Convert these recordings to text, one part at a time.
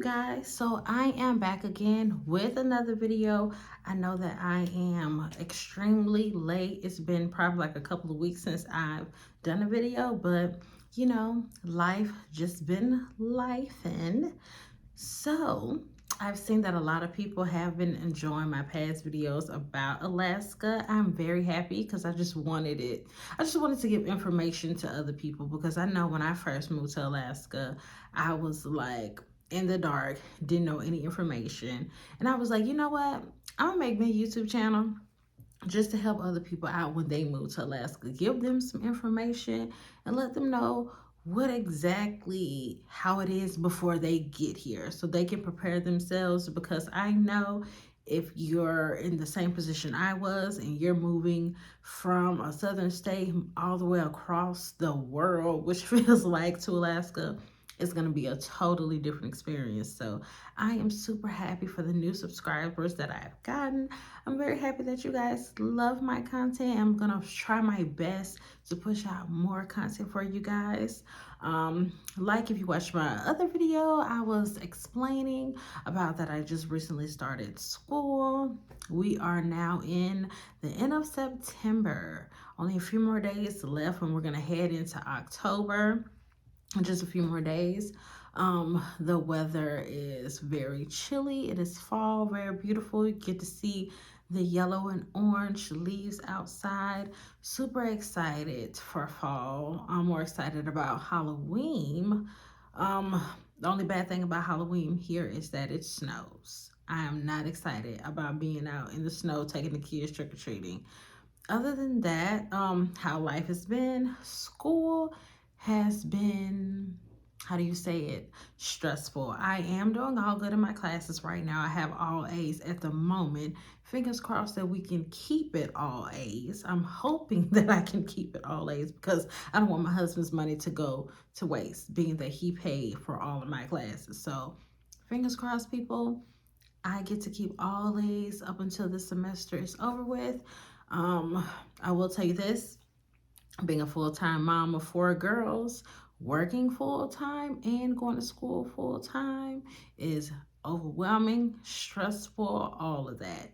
guys, so I am back again with another video. I know that I am extremely late. It's been probably like a couple of weeks since I've done a video, but you know, life just been lifing. So I've seen that a lot of people have been enjoying my past videos about Alaska. I'm very happy because I just wanted it. I just wanted to give information to other people because I know when I first moved to Alaska, I was like in the dark, didn't know any information. And I was like, you know what? I'm gonna make my YouTube channel just to help other people out when they move to Alaska. Give them some information and let them know what exactly how it is before they get here so they can prepare themselves, because I know if you're in the same position I was and you're moving from a southern state all the way across the world, which feels like, to Alaska, it's going to be a totally different experience. So I am super happy for the new subscribers that I've gotten. I'm very happy that you guys love my content. I'm going to try my best to push out more content for you guys. Like if you watched my other video, I was explaining about that I just recently started school. We are now in the end of September. Only a few more days left and we're going to head into October. Just a few more days. The weather is very chilly. It is fall, very beautiful. You get to see the yellow and orange leaves outside. Super excited for fall. I'm more excited about Halloween. Um, the only bad thing about Halloween here is that it snows. I am not excited about being out in the snow taking the kids trick-or-treating. Other than that, how life has been, school has been, how do you say it, stressful. I am doing all good in my classes right now. I have all A's at the moment. Fingers crossed that we can keep it all A's. I'm hoping that I can keep it all A's because I don't want my husband's money to go to waste, being that he paid for all of my classes. So fingers crossed, people. I get to keep all A's up until the semester is over with. I will tell you this, being a full-time mom of 4 girls, working full-time and going to school full-time is overwhelming, stressful, all of that.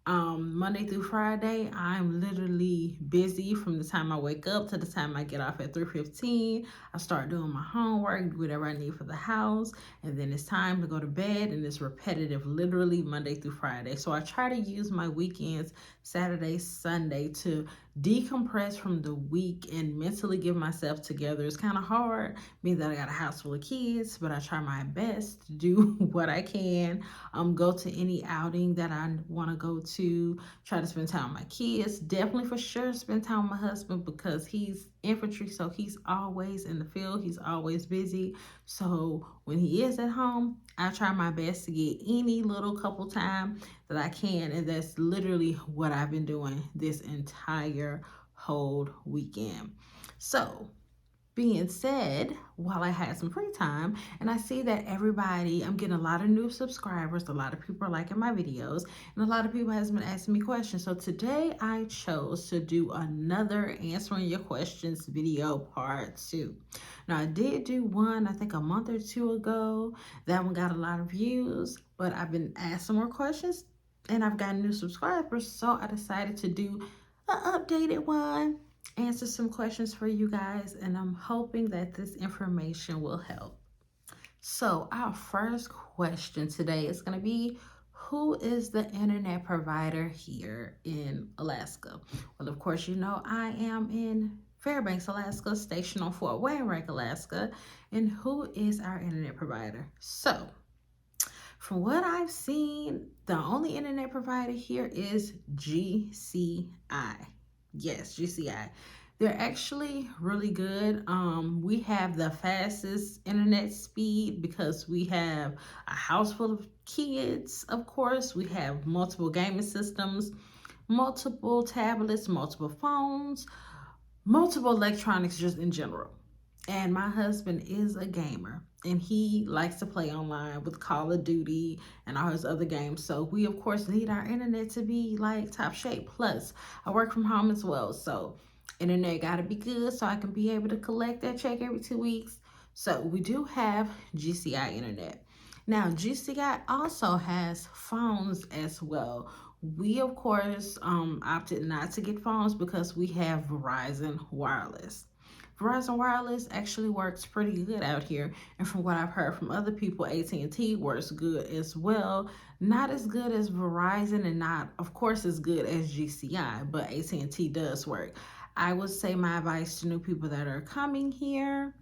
Monday through Friday, I'm literally busy from the time I wake up to the time I get off at 3:15. I start doing my homework, do whatever I need for the house, and then it's time to go to bed, and it's repetitive, literally Monday through Friday. So I try to use my weekends, Saturday, Sunday, to decompress from the week and mentally get myself together. It's kind of hard, being that I got a house full of kids, but I try my best to do what I can. Go to any outing that I want to go to, try to spend time with my kids. Definitely for sure spend time with my husband because he's infantry, so he's always in the field, he's always busy. So when he is at home, I try my best to get any little couple time that I can, and that's literally what I've been doing this entire whole weekend. So being said, while I had some free time, and I see that everybody, I'm getting a lot of new subscribers, a lot of people are liking my videos, and a lot of people has been asking me questions. So today I chose to do another answering your questions video part 2. Now I did do one, I think a month or 2 ago. That one got a lot of views, but I've been asked some more questions and I've gotten new subscribers, so I decided to do an updated one, answer some questions for you guys, and I'm hoping that this information will help. So our first question today is going to be, who is the internet provider here in Alaska? Well, of course, you know I am in Fairbanks, Alaska, stationed on Fort Wainwright, Alaska. And who is our internet provider? So from what I've seen, the only internet provider here is GCI. Yes, GCI. They're actually really good. We have the fastest internet speed because we have a house full of kids, of course. We have multiple gaming systems, multiple tablets, multiple phones, multiple electronics just in general. And my husband is a gamer and he likes to play online with Call of Duty and all his other games. So we of course need our internet to be like top shape. Plus I work from home as well. So internet gotta be good so I can be able to collect that check every 2 weeks. So we do have GCI internet. Now, GCI also has phones as well. We, of course, opted not to get phones because we have Verizon Wireless. Verizon Wireless actually works pretty good out here, and from what I've heard from other people, AT&T works good as well. Not as good as Verizon, and not, of course, as good as GCI, but AT&T does work. I would say my advice to new people that are coming here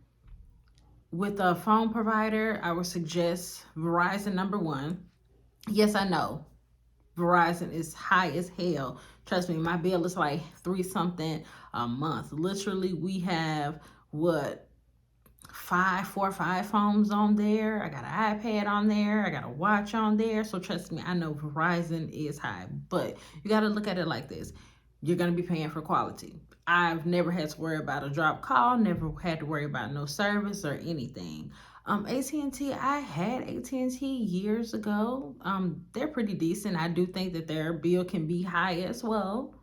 with a phone provider, I would suggest Verizon number one. Yes, I know Verizon is high as hell. Trust me, my bill is like three something a month. Literally, we have what, four or five phones on there. I got an iPad on there. I got a watch on there. So trust me, I know Verizon is high, but you got to look at it like this. You're going to be paying for quality. I've never had to worry about a drop call, never had to worry about no service or anything. AT&T, I had AT&T years ago. They're pretty decent. I do think that their bill can be high as well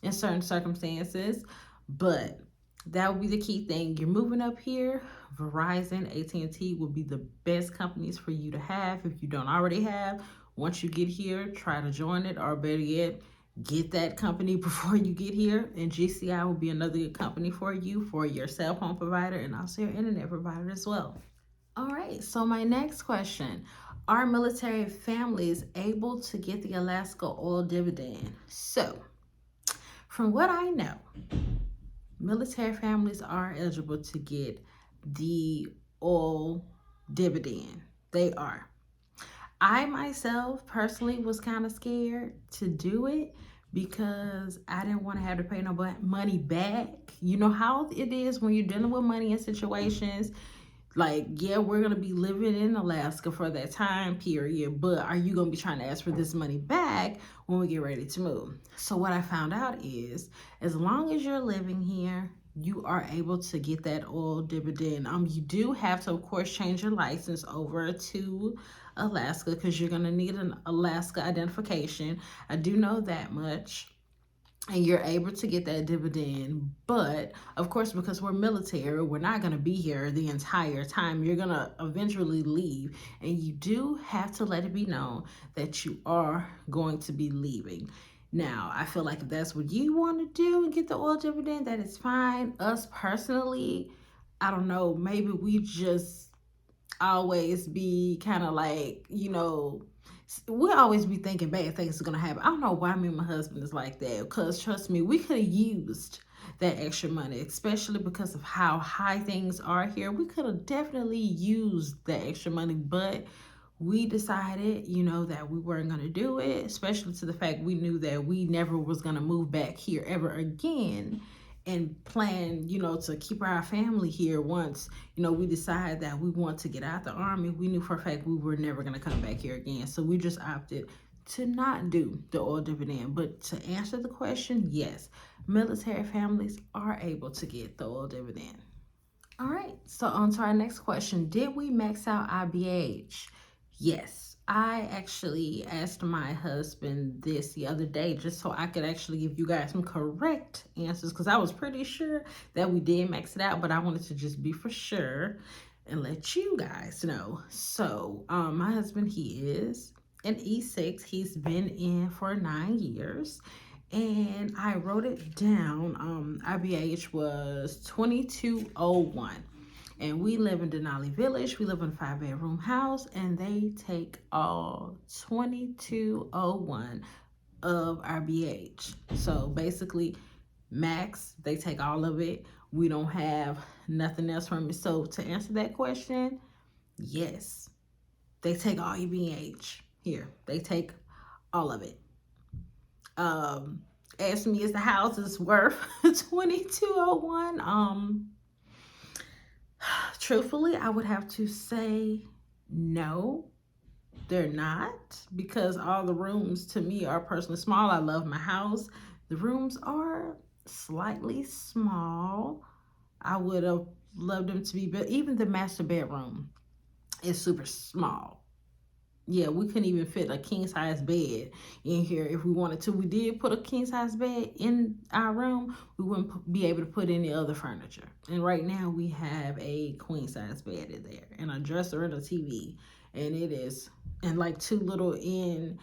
in certain circumstances, but that would be the key thing. You're moving up here, Verizon, AT&T will be the best companies for you to have if you don't already have. Once you get here, try to join it, or better yet, get that company before you get here. And GCI will be another good company for you for your cell phone provider and also your internet provider as well. All right, so my next question, are military families able to get the Alaska oil dividend? So, from what I know, military families are eligible to get the oil dividend. They are. I myself personally was kind of scared to do it because I didn't want to have to pay no money back. You know how it is when you're dealing with money in situations. Like, yeah, we're going to be living in Alaska for that time period, but are you going to be trying to ask for this money back when we get ready to move? So what I found out is, as long as you're living here, you are able to get that oil dividend. You do have to, of course, change your license over to Alaska because you're going to need an Alaska identification. I do know that much. And you're able to get that dividend. But of course, because we're military, we're not going to be here the entire time. You're going to eventually leave, and you do have to let it be known that you are going to be leaving. Now, I feel like if that's what you want to do and get the oil dividend, that is fine. Us personally, I don't know, maybe we just always be kind of like, we'll always be thinking bad things are going to happen. I don't know why me and my husband is like that, because trust me, we could have used that extra money, especially because of how high things are here. We could have definitely used that extra money, but we decided, that we weren't going to do it, especially to the fact we knew that we never was going to move back here ever again, and plan, to keep our family here once, we decided that we want to get out the Army. We knew for a fact we were never going to come back here again. So we just opted to not do the oil dividend. But to answer the question, yes, military families are able to get the oil dividend. All right, so on to our next question. Did we max out IBH? Yes. I actually asked my husband this the other day just so I could actually give you guys some correct answers, because I was pretty sure that we did max it out, but I wanted to just be for sure and let you guys know. So my husband, he is an E6. He's been in for 9 years. And I wrote it down. IBH was 2201. And we live in Denali Village. We live in a 5-bedroom house, and they take all 2201 of our BH. So basically, max, they take all of it. We don't have nothing else from it. So to answer that question, yes, they take all your BH here. They take all of it. Ask me, is the house is worth 2201? Truthfully, I would have to say no, they're not, because all the rooms to me are personally small. I love my house. The rooms are slightly small. I would have loved them to be, but even the master bedroom is super small. Yeah, we couldn't even fit a king-size bed in here if we wanted to. We did put a king-size bed in our room. We wouldn't be able to put any other furniture. And right now we have a queen-size bed in there, and a dresser and a TV. and it is, and like two little end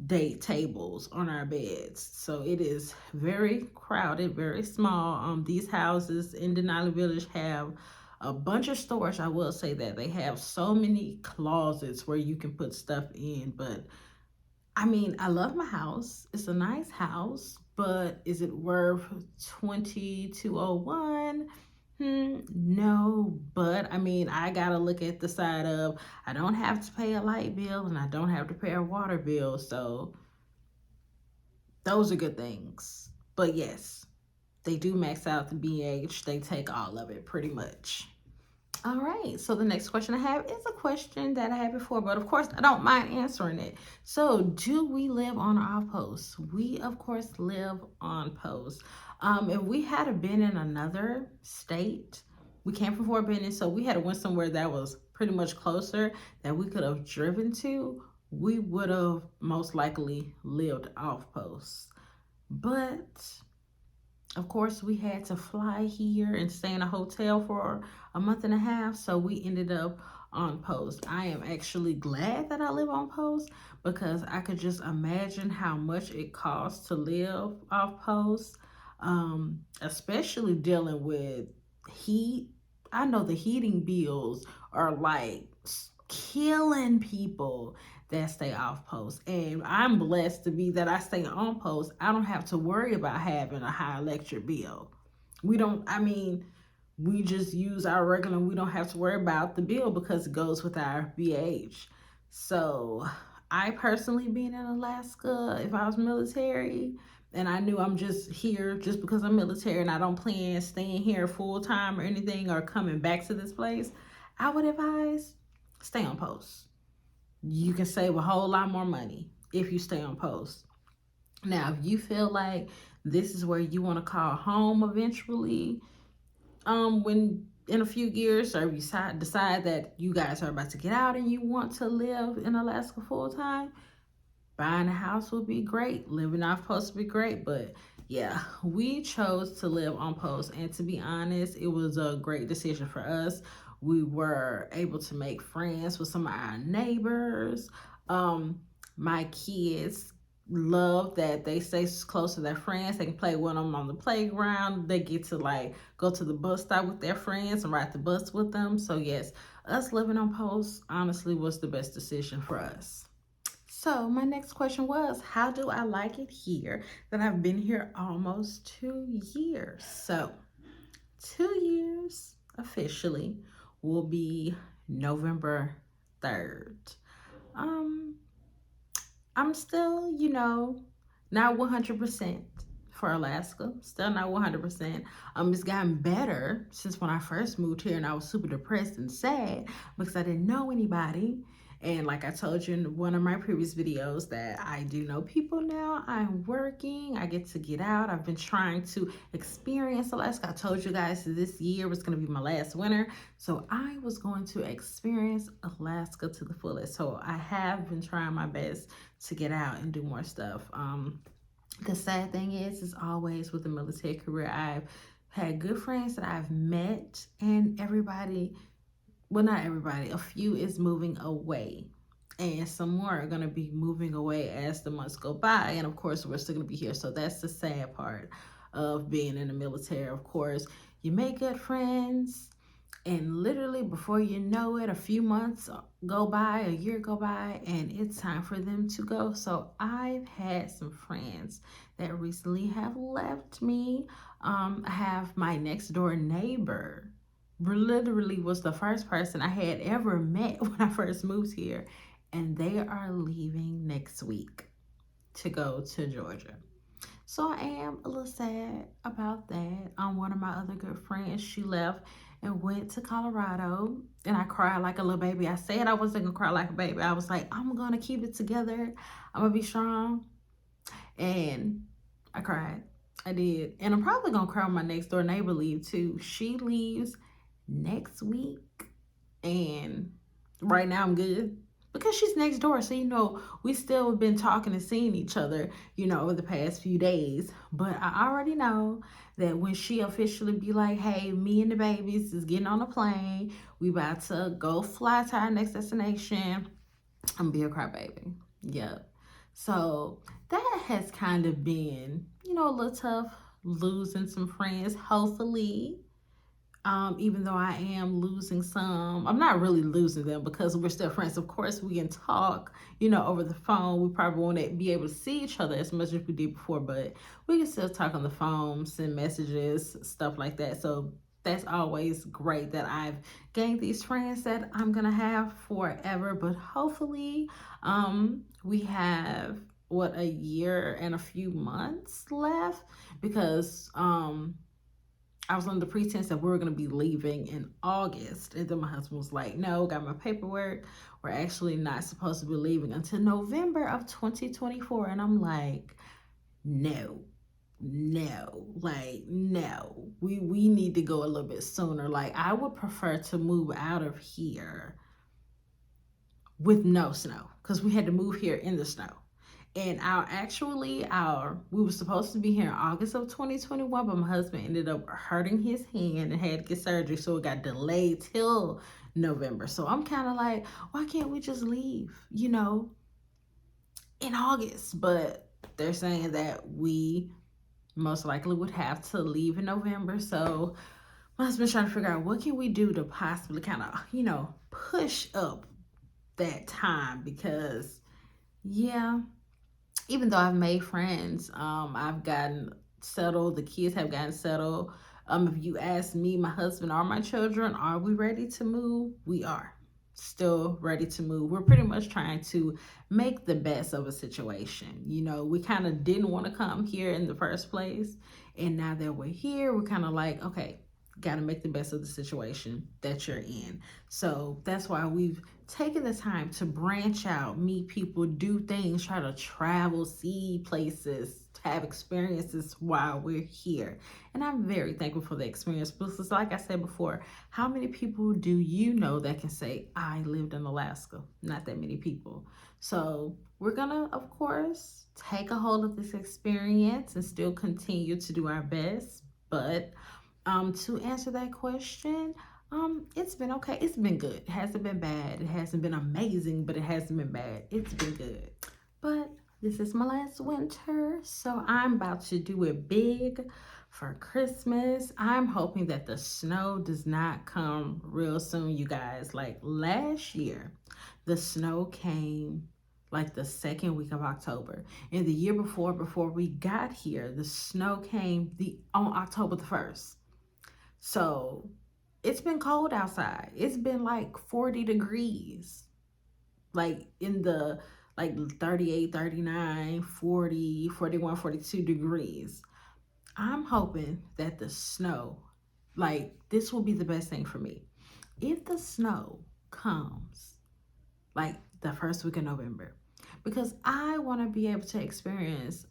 date tables on our beds. So it is very crowded, very small. These houses in Denali Village have a bunch of storage. I will say that they have so many closets where you can put stuff in. But I mean, I love my house. It's a nice house, but is it worth 2201? No, but I mean, I gotta look at the side of I don't have to pay a light bill and I don't have to pay a water bill, so those are good things. But yes, they do max out the BH. They take all of it pretty much. All right, so the next question I have is a question that I had before, but of course I don't mind answering it. So, do we live on or off post? We, of course, live on post. If we had been in another state, we came from Fort Benning, so we had to went somewhere that was pretty much closer that we could have driven to, we would have most likely lived off post. But of course, we had to fly here and stay in a hotel for a month and a half, so we ended up on post. I am actually glad that I live on post because I could just imagine how much it costs to live off post, especially dealing with heat. I know the heating bills are like killing people that stay off post. And I'm blessed to be that I stay on post. I don't have to worry about having a high electric bill. We don't, I mean, we just use our regular, we don't have to worry about the bill because it goes with our BH. So I personally being in Alaska, if I was military and I knew I'm just here just because I'm military and I don't plan staying here full time or anything or coming back to this place, I would advise stay on post. You can save a whole lot more money if you stay on post. Now, if you feel like this is where you want to call home eventually, when in a few years, or you decide that you guys are about to get out and you want to live in Alaska full time, buying a house would be great. Living off post would be great. But yeah, we chose to live on post. And to be honest, it was a great decision for us. We were able to make friends with some of our neighbors. My kids love that they stay close to their friends. They can play with them on the playground. They get to like go to the bus stop with their friends and ride the bus with them. So yes, us living on post honestly was the best decision for us. So my next question was, how do I like it here that I've been here almost 2 years? So 2 years officially will be November 3rd. Um, I'm still, not 100% for Alaska. Still not 100%. It's gotten better since when I first moved here and I was super depressed and sad because I didn't know anybody. And like I told you in one of my previous videos that I do know people now. I'm working. I get to get out. I've been trying to experience Alaska. I told you guys this year was going to be my last winter. So I was going to experience Alaska to the fullest. So I have been trying my best to get out and do more stuff. The sad thing is always with the military career, I've had good friends that I've met, and everybody, well, not everybody, a few is moving away. And some more are going to be moving away as the months go by. And of course, we're still going to be here. So that's the sad part of being in the military. Of course, you make good friends, and literally before you know it, a few months go by, a year go by, and it's time for them to go. So I've had some friends that recently have left me. I have my next door neighbor, literally was the first person I had ever met when I first moved here. And they are leaving next week to go to Georgia. So I am a little sad about that. One of my other good friends, she left and went to Colorado, and I cried like a little baby. I said I wasn't gonna cry like a baby. I was like, I'm gonna keep it together. I'm gonna be strong. And I cried. I did. And I'm probably gonna cry when my next door neighbor leave too. She leaves next week. And right now I'm good. because she's next door. So, we still have been talking and seeing each other, over the past few days. But I already know that when she officially be like, hey, me and the babies is getting on a plane, we about to go fly to our next destination, I'm gonna be a crybaby. Yep. So that has kind of been, a little tough losing some friends. Hopefully, even though I am losing some, I'm not really losing them because we're still friends. Of course, we can talk, over the phone. We probably won't be able to see each other as much as we did before, but we can still talk on the phone, send messages, stuff like that. So that's always great that I've gained these friends that I'm gonna have forever. But hopefully, we have a year and a few months left because I was under the pretense that we were going to be leaving in August. And then my husband was like, no, got my paperwork. We're actually not supposed to be leaving until November of 2024. And I'm like, no, no. We need to go a little bit sooner. Like, I would prefer to move out of here with no snow because we had to move here in the snow. And we were supposed to be here in August of 2021, but my husband ended up hurting his hand and had to get surgery, so it got delayed till November. So I'm kind of like, why can't we just leave, in August? But they're saying that we most likely would have to leave in November. So my husband's trying to figure out what can we do to possibly kind of, push up that time because, yeah, even though I've made friends, I've gotten settled. The kids have gotten settled. If you ask me, my husband, or my children, are we ready to move? We are still ready to move. We're pretty much trying to make the best of a situation. We kind of didn't want to come here in the first place. And now that we're here, we're kind of like, okay, got to make the best of the situation that you're in. So that's why we've taken the time to branch out, meet people, do things, try to travel, see places, have experiences while we're here. And I'm very thankful for the experience because, like I said before, how many people do you know that can say, I lived in Alaska? Not that many people. So we're gonna, of course, take a hold of this experience and still continue to do our best. But to answer that question, it's been okay. It's been good. It hasn't been bad. It hasn't been amazing, but it hasn't been bad. It's been good. But this is my last winter, so I'm about to do it big for Christmas. I'm hoping that the snow does not come real soon, you guys. Like last year, the snow came like the second week of October. And the year before we got here, the snow came on October the 1st. So it's been cold outside. It's been like 40 degrees, like in the like 38, 39, 40, 41, 42 degrees. I'm hoping that the snow, like this will be the best thing for me. If the snow comes like the first week of November, because I want to be able to experience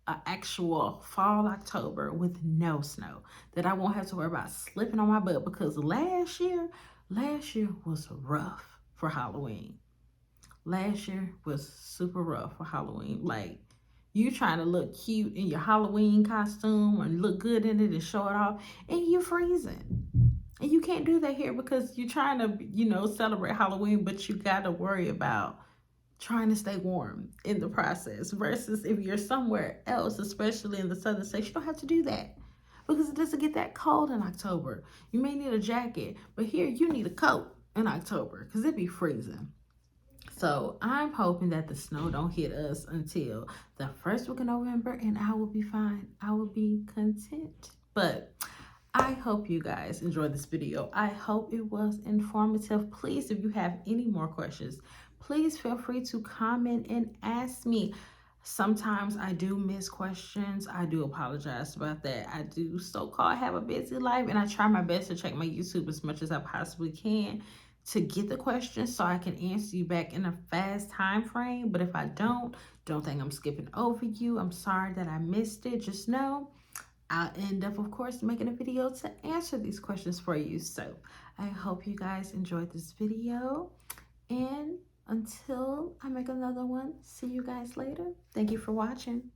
an actual fall October with no snow, that I won't have to worry about slipping on my butt, because last year was rough for Halloween. Last year was super rough for Halloween. Like, you trying to look cute in your Halloween costume and look good in it and show it off, and you're freezing. And you can't do that here because you're trying to, celebrate Halloween, but you got to worry about trying to stay warm in the process, versus if you're somewhere else, especially in the southern states, you don't have to do that because it doesn't get that cold in October. You may need a jacket, but here you need a coat in October because it'd be freezing. So I'm hoping that the snow don't hit us until the first week of November, and I will be fine. I will be content. But I hope you guys enjoyed this video. I hope it was informative. Please, if you have any more questions, please feel free to comment and ask me. Sometimes I do miss questions. I do apologize about that. I do so-called have a busy life, and I try my best to check my YouTube as much as I possibly can to get the questions so I can answer you back in a fast time frame. But if I don't think I'm skipping over you. I'm sorry that I missed it. Just know I'll end up, of course, making a video to answer these questions for you. So I hope you guys enjoyed this video, and Until I make another one, see you guys later. Thank you for watching.